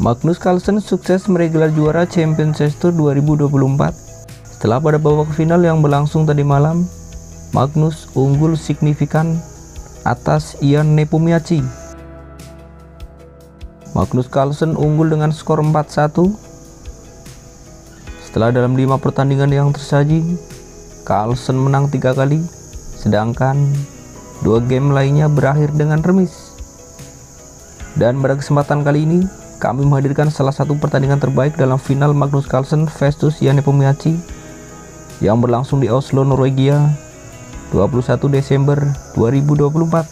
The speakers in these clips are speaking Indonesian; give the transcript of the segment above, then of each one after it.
Magnus Carlsen sukses meraih gelar juara Champions Tour 2024. Setelah pada babak final yang berlangsung tadi malam, Magnus unggul signifikan atas Ian Nepomniachtchi. Magnus Carlsen unggul dengan skor 4-1. Setelah dalam 5 pertandingan yang tersaji, Carlsen menang 3 kali, sedangkan 2 game lainnya berakhir dengan remis. Dan pada kesempatan kali ini, kami menghadirkan salah satu pertandingan terbaik dalam final Magnus Carlsen versus Ian Nepomniachtchi yang berlangsung di Oslo, Norwegia, 21 Desember 2024.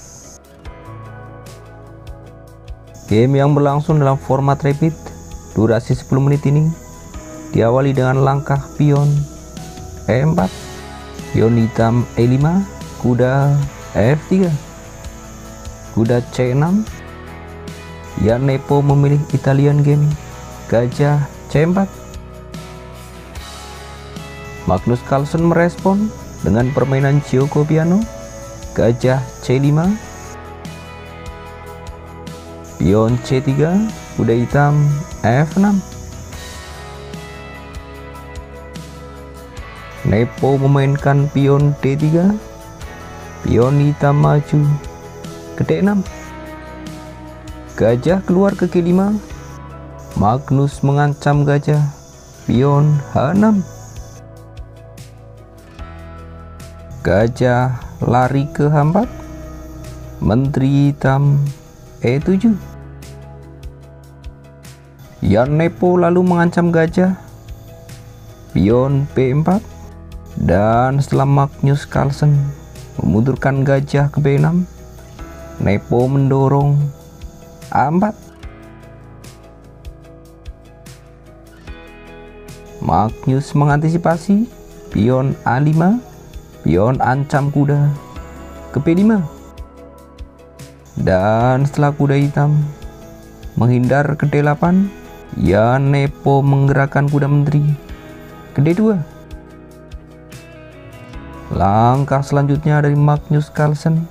Game yang berlangsung dalam format rapid, durasi 10 menit ini diawali dengan langkah pion E4, pion hitam E5, kuda F3, kuda C6. Ian Nepo memilih Italian game gajah C4. Magnus Carlsen merespon dengan permainan Gioco Piano gajah C5, pion C3, kuda hitam F6. Nepo memainkan pion D3, pion hitam maju ke D6, gajah keluar ke G5. Magnus mengancam gajah, pion H6, gajah lari ke H4, menteri hitam E7. Ian Nepo lalu mengancam gajah, pion B4, dan setelah Magnus Carlsen memundurkan gajah ke B6, Nepo mendorong A4. Magnus mengantisipasi pion A5, pion ancam kuda ke P5, dan setelah kuda hitam menghindar ke D8, Ian Nepo menggerakkan kuda menteri ke D2. Langkah selanjutnya dari Magnus Carlsen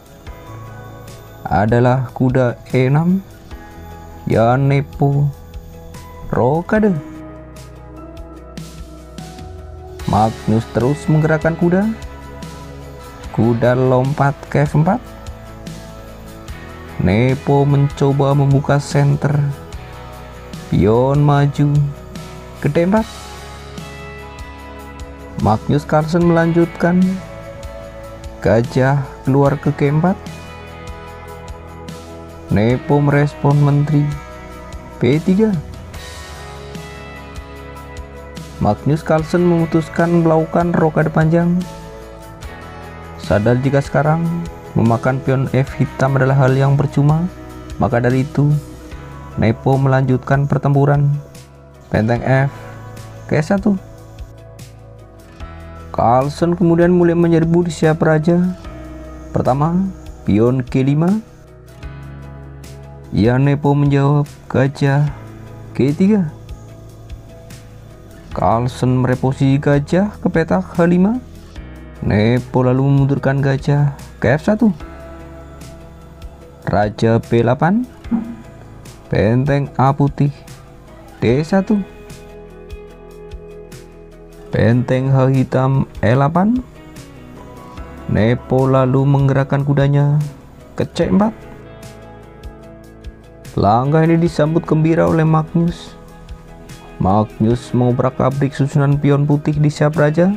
adalah kuda E6, Ian Nepo rokade. Magnus terus menggerakkan kuda, kuda lompat ke F4. Nepo mencoba membuka senter, pion maju ke D4. Magnus Carlsen melanjutkan, gajah keluar ke G4. Nepo merespon menteri B3. Magnus Carlsen memutuskan melakukan rokade panjang. Sadar jika sekarang memakan pion F hitam adalah hal yang percuma, maka dari itu Nepo melanjutkan pertempuran benteng F ke S1. Carlsen kemudian mulai menyerbu di siap raja. Pertama, pion G5. Ian Nepo menjawab gajah G3. Carlsen mereposisi gajah ke petak H5. Nepo lalu memundurkan gajah ke F1. Raja B8, benteng A putih D1, benteng H hitam E8. Nepo lalu menggerakkan kudanya ke C4. Langkah ini disambut gembira oleh Magnus. Magnus mengobrak-abrik susunan pion putih di siap raja.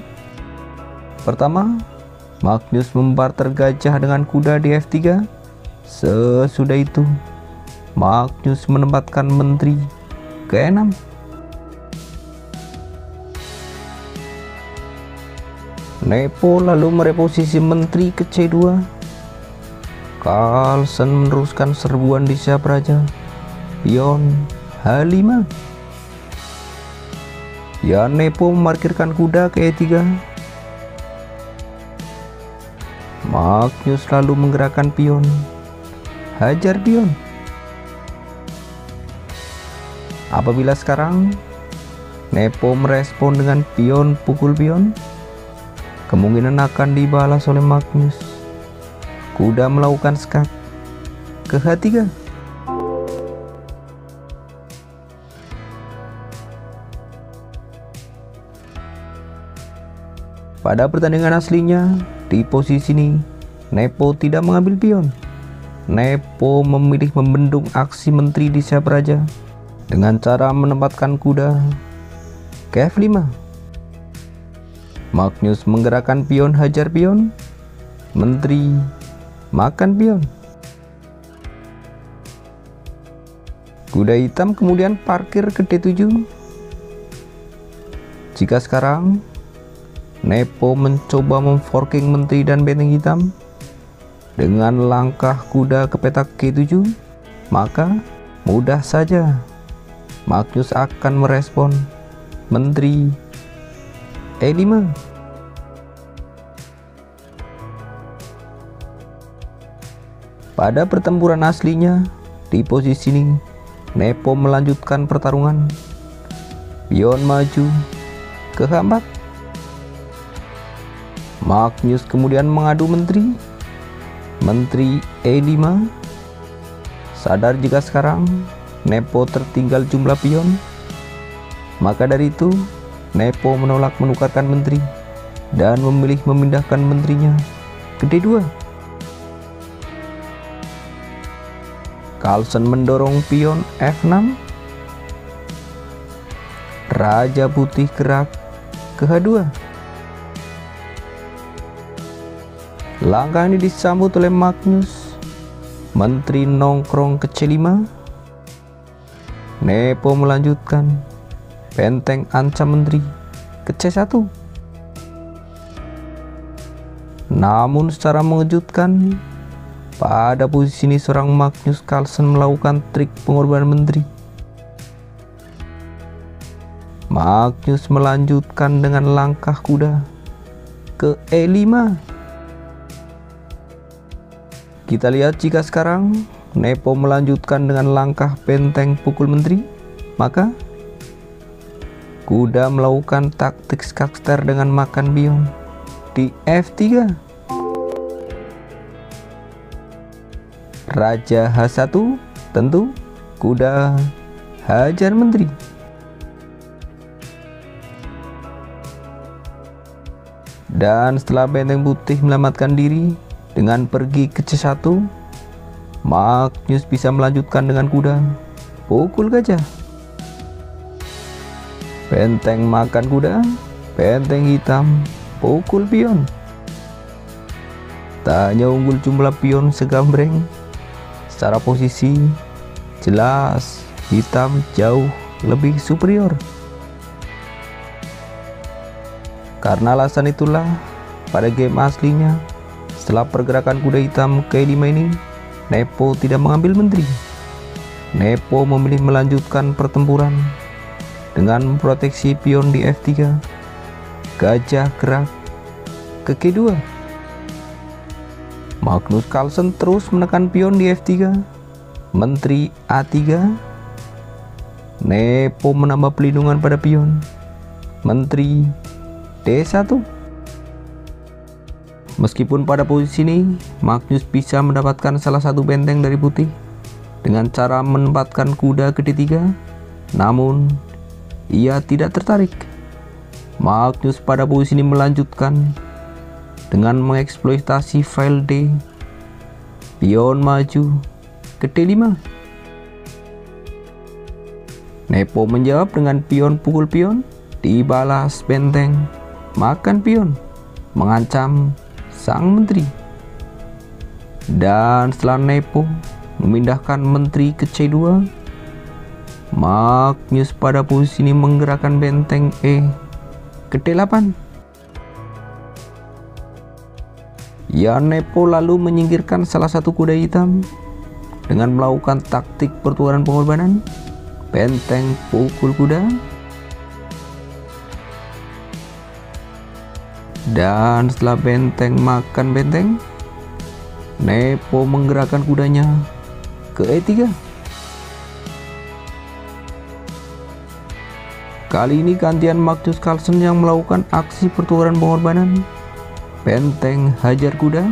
Pertama, Magnus membarter gajah dengan kuda di F3. Sesudah itu, Magnus menempatkan menteri ke E6. Nepo lalu mereposisi menteri ke C2. Carlsen meneruskan serbuan di siap raja, pion H5. Ian Nepo memarkirkan kuda ke E3. Magnus lalu menggerakkan pion, hajar pion. Apabila sekarang Nepo merespon dengan pion pukul pion, kemungkinan akan dibalas oleh Magnus. Kuda melakukan skak ke H3. Pada pertandingan aslinya, di posisi ini, Nepo tidak mengambil pion. Nepo memilih membendung aksi menteri di sayap raja dengan cara menempatkan kuda ke F5. Magnus menggerakkan pion hajar pion, menteri makan pion. Kuda hitam kemudian parkir ke D7. Jika sekarang Nepo mencoba memforking menteri dan benteng hitam dengan langkah kuda ke petak G7, maka mudah saja Magnus akan merespon menteri E5. Pada pertempuran aslinya, di posisi ini Nepo melanjutkan pertarungan. Pion maju ke H4. Magnus kemudian mengadu menteri E5. Sadar jika sekarang Nepo tertinggal jumlah pion, maka dari itu Nepo menolak menukarkan menteri dan memilih memindahkan menterinya ke D2. Carlsen mendorong pion F6. Raja putih gerak ke H2. Langkah ini disambut oleh Magnus. Menteri nongkrong ke C5. Nepo melanjutkan. Benteng ancam menteri ke C1. Namun secara mengejutkan, pada posisi ini seorang Magnus Carlsen melakukan trik pengorbanan menteri. Magnus melanjutkan dengan langkah kuda ke E5. Kita lihat jika sekarang Nepo melanjutkan dengan langkah benteng pukul menteri, maka kuda melakukan taktik skakster dengan makan pion di F3. Raja H1, tentu kuda hajar menteri. Dan setelah benteng putih menyelamatkan diri dengan pergi ke C1, Magnus bisa melanjutkan dengan kuda pukul gajah. Benteng makan kuda, benteng hitam pukul pion. Tak hanya unggul jumlah pion segambreng, secara posisi jelas hitam jauh lebih superior. Karena alasan itulah, pada game aslinya, setelah pergerakan kuda hitam ke E5 ini, Nepo tidak mengambil menteri. Nepo memilih melanjutkan pertempuran dengan memproteksi pion di F3. Gajah gerak ke G2. Magnus Carlsen terus menekan pion di F3. Menteri A3. Nepo menambah pelindungan pada pion. Menteri D1. Meskipun pada posisi ini Magnus bisa mendapatkan salah satu benteng dari putih dengan cara menempatkan kuda ke D3, namun ia tidak tertarik. Magnus pada posisi ini melanjutkan dengan mengeksploitasi file D. Pion maju ke D5. Nepo menjawab dengan pion pukul pion, dibalas benteng makan pion, mengancam sang menteri. Dan setelah Nepo memindahkan menteri ke C2, Magnus pada posisi ini menggerakkan benteng E ke D8. Nepo lalu menyingkirkan salah satu kuda hitam dengan melakukan taktik pertukaran pengorbanan, benteng pukul kuda. Dan setelah benteng makan benteng, Nepo menggerakkan kudanya ke E3. Kali ini gantian Magnus Carlsen yang melakukan aksi pertukaran pengorbanan, benteng hajar kuda.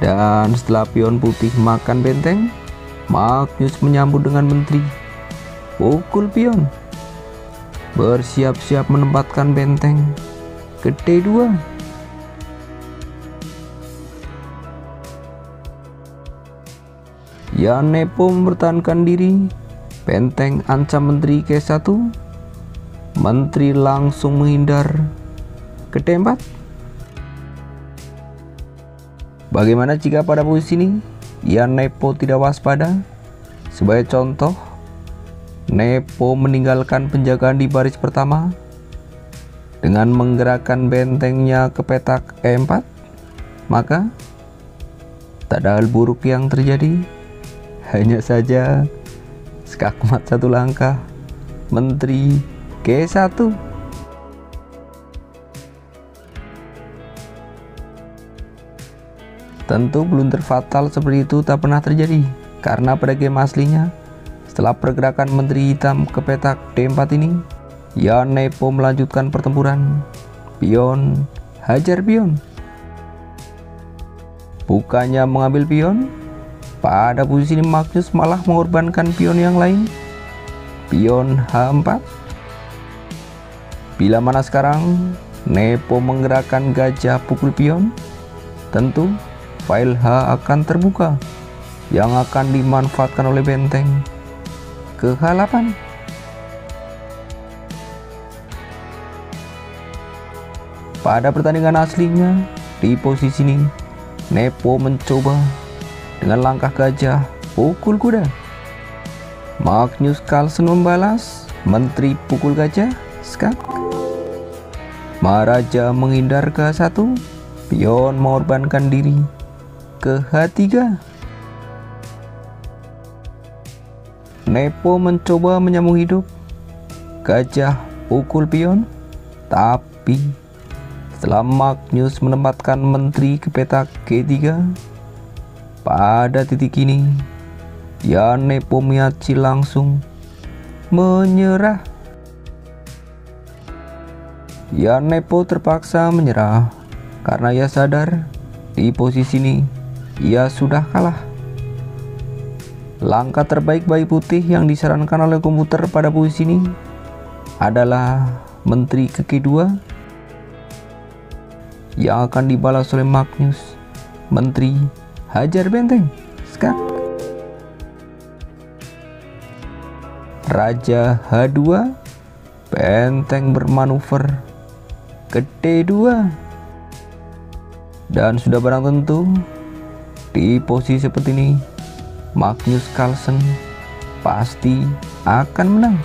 Dan setelah pion putih makan benteng, Magnus menyambut dengan menteri pukul pion, bersiap-siap menempatkan benteng ke D2. Yan Nepo mempertahankan diri, benteng ancam menteri ke 1. Menteri langsung menghindar ke D4. Bagaimana jika pada posisi ini Yan Nepo tidak waspada? Sebagai contoh, Nepo meninggalkan penjagaan di baris pertama dengan menggerakkan bentengnya ke petak E4, maka tak ada hal buruk yang terjadi. Hanya saja skakmat 1 langkah, menteri G1. Tentu blunder fatal seperti itu tak pernah terjadi, karena pada game aslinya, setelah pergerakan menteri hitam ke petak D4 ini, Yan Nepo melanjutkan pertempuran. Pion, hajar pion. Bukannya mengambil pion, pada posisi ini Magnus malah mengorbankan pion yang lain. Pion H4. Bila mana sekarang Nepo menggerakkan gajah pukul pion, tentu file H akan terbuka yang akan dimanfaatkan oleh benteng ke H8. Pada pertandingan aslinya, di posisi ini Nepo mencoba dengan langkah gajah pukul kuda. Magnus Carlsen membalas, menteri pukul gajah skak. Maharaja menghindar ke H1, pion mengorbankan diri ke H3. Nepo mencoba menyambung hidup, gajah pukul pion, tapi setelah Magnus menempatkan menteri ke petak G3, pada titik ini Yan Nepo Miyachi langsung menyerah. Yan Nepo terpaksa menyerah karena ia sadar di posisi ini ia sudah kalah. Langkah terbaik bayi putih yang disarankan oleh komputer pada posisi ini adalah menteri ke G2 yang akan dibalas oleh Magnus, menteri hajar benteng skak. Raja H2, benteng bermanuver ke D2. Dan sudah barang tentu di posisi seperti ini Magnus Carlsen pasti akan menang.